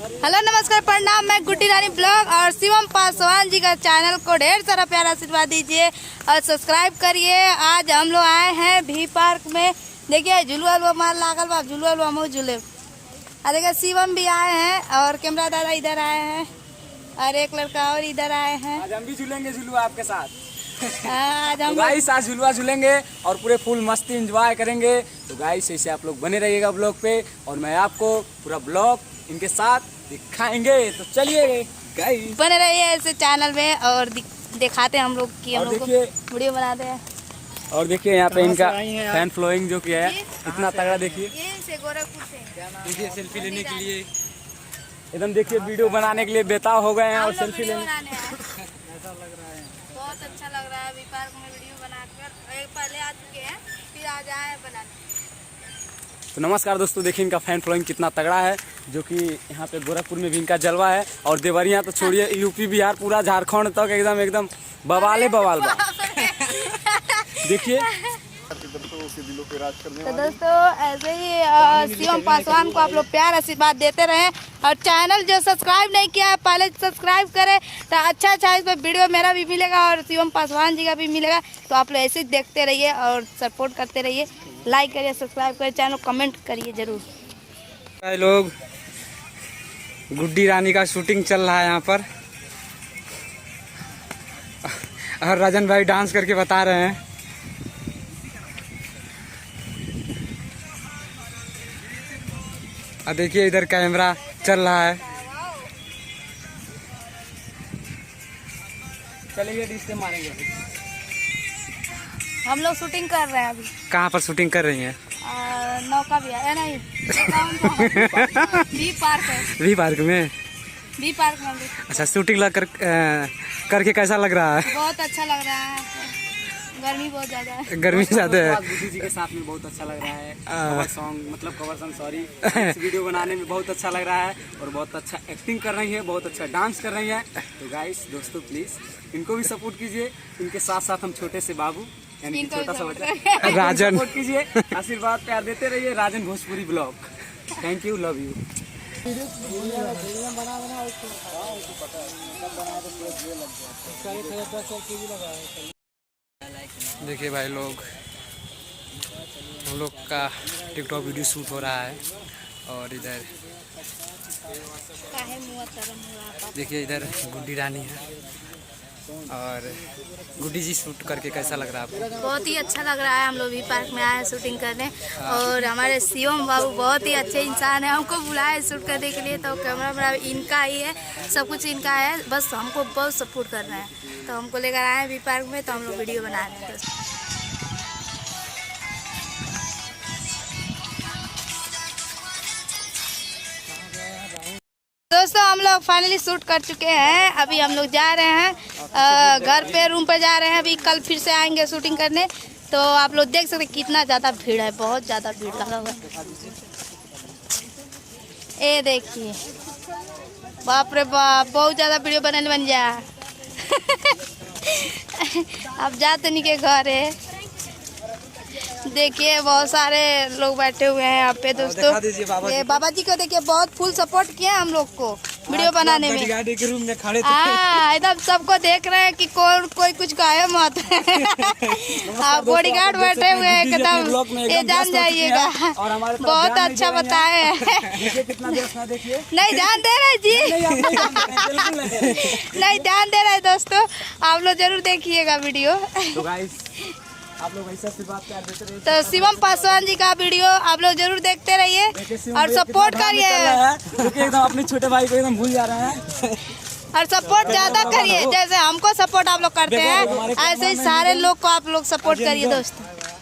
Hello नमस्कार प्रणाम, मैं गुड्डी रानी ब्लॉग और शिवम पासवान जी का चैनल को ढेर सारा प्यार आशीर्वाद दीजिए और सब्सक्राइब करिए। आज हम लोग आए हैं भी पार्क में। देखिए झुलुआ वुलुआ मार लागल बा, झुलुआ वुलुआ हम झूले। और देखिए शिवम भी आए हैं और कैमरा दादा इधर आए हैं और एक लड़का और इधर आए हैं। आज हम भी झूलेंगे झुलुआ आपके साथ। आज हम गाइस आज झुलुआ झूलेंगे और पूरे फुल मस्ती एंजॉय करेंगे। तो गाइस ऐसे आप लोग बने रहिएगा ब्लॉग पे और मैं आपको पूरा ब्लॉग इनके साथ दिखाएंगे। तो चलिए गाइस बने रहिए ऐसे चैनल में और दिखाते हैं हम लोग की हम लोग वीडियो बनाते हैं। और देखिए यहाँ पे इनका फैन फॉलोइंग जो किया है इतना तगड़ा। देखिए गोरखपुर से देखिए सेल्फी लेने के लिए एकदम देखिए वीडियो बनाने के लिए बेताब हो गए हैं और सेल्फी लेने ऐसा लग रहा है। बहुत अच्छा लग रहा है अभी पार्क में वीडियो बनाकर। पहले आ चुके हैं फिर आ जाए बनाने। तो नमस्कार दोस्तों, देखिए इनका फैन फॉलोइंग कितना तगड़ा है जो कि यहाँ पे गोरखपुर में भी इनका जलवा है। और देवरिया तो छोड़िए, यूपी बिहार पूरा झारखंड तक एकदम बवाले बवाल बा। देखिए तो दोस्तों ऐसे ही शिवम पासवान को आप लोग प्यार आशीर्वाद देते रहें और चैनल जो सब्सक्राइब नहीं किया है पहले सब्सक्राइब करें। तो अच्छा इस पर वीडियो मेरा भी मिलेगा और शिवम पासवान जी का भी मिलेगा। तो आप लोग ऐसे ही देखते रहिए और सपोर्ट करते रहिए। लाइक करिए, सब्सक्राइब करिए, चैनल कमेंट करिए जरूर। भाई लोग गुड्डी रानी का शूटिंग चल रहा है यहाँ पर और राजन भाई डांस करके बता रहे हैं। और देखिए इधर कैमरा चल रहा है। चलिए डिश से मारेंगे। हम लोग शूटिंग कर रहे हैं अभी। कहाँ पर शूटिंग कर रही हैं? नौका भी है नहीं भी पार्क है। वी पार्क में? भी पार्क में। अच्छा शूटिंग करके कैसा लग रहा है? बहुत अच्छा लग रहा है। गर्मी बहुत ज्यादा है। गर्मी ज्यादा है। गुड्डी जी के साथ में बहुत अच्छा लग रहा है। कवर सॉन्ग सॉरी वीडियो बनाने में बहुत अच्छा लग रहा है और बहुत अच्छा एक्टिंग कर रही है, बहुत अच्छा डांस कर रही है। तो गाइस दोस्तों प्लीज इनको भी सपोर्ट कीजिए। इनके साथ साथ हम छोटे से बाबू यानी छोटा सा बच्चा राजन सपोर्ट कीजिए, आशीर्वाद प्यार देते रहिए। Rajan Bhojpuri blog, thank you, love you. देखिए भाई लोग हम लोग का टिकटॉक वीडियो शूट हो रहा है और इधर देखिए इधर गुड्डी रानी है और गुड्डी जी शूट करके कैसा लग रहा है आपको? बहुत ही अच्छा लग रहा है। हम लोग भी पार्क में आए हैं शूटिंग करने और हमारे शिवम बाबू बहुत ही अच्छे इंसान है। हमको बुलाए शूट करने के लिए तो कैमरा इनका ही है, सब कुछ इनका है। बस हमको बहुत सपोर्ट कर रहे हैं तो हमको लेकर आए हैं भी पार्क में तो हम लोग वीडियो बना रहे हैं। दोस्तों हम लोग फाइनली शूट कर चुके हैं। अभी हम लोग जा रहे हैं घर पे, रूम पे जा रहे हैं। अभी कल फिर से आएंगे शूटिंग करने। तो आप लोग देख सकते कितना ज़्यादा भीड़ है, बहुत ज़्यादा भीड़ लगा हुआ है। ये देखिए बाप रे बाप, बहुत ज़्यादा वीडियो बन जा। अब जाते नहीं के घर है। देखिए बहुत सारे लोग बैठे हुए हैं यहाँ पे दोस्तों। ये बाबा जी को देखिए बहुत फुल सपोर्ट किया हम लोग को वीडियो बनाने में। गाड़ी के रूम में खड़े थे। हाँ एकदम सबको देख रहे हैं कि कोई कुछ कहे मत। हाँ बॉडीगार्ड बैठे हुए हैं एकदम, ये जान जाइएगा। बहुत अच्छा बताए हैं। नहीं जान दे रहे जी, नहीं जान दे रहे दोस्तों। आप लोग जरूर देखिएगा वीडियो। आप लोग ऐसा बात कर देते रहिए। तो शिवम पासवान जी का वीडियो आप लोग जरूर देखते रहिए और सपोर्ट करिए। एकदम अपने छोटे भाई को एकदम भूल जा रहे हैं और सपोर्ट ज्यादा करिए। जैसे हमको सपोर्ट आप लोग करते हैं ऐसे ही सारे लोग को आप लोग सपोर्ट करिए दोस्तों।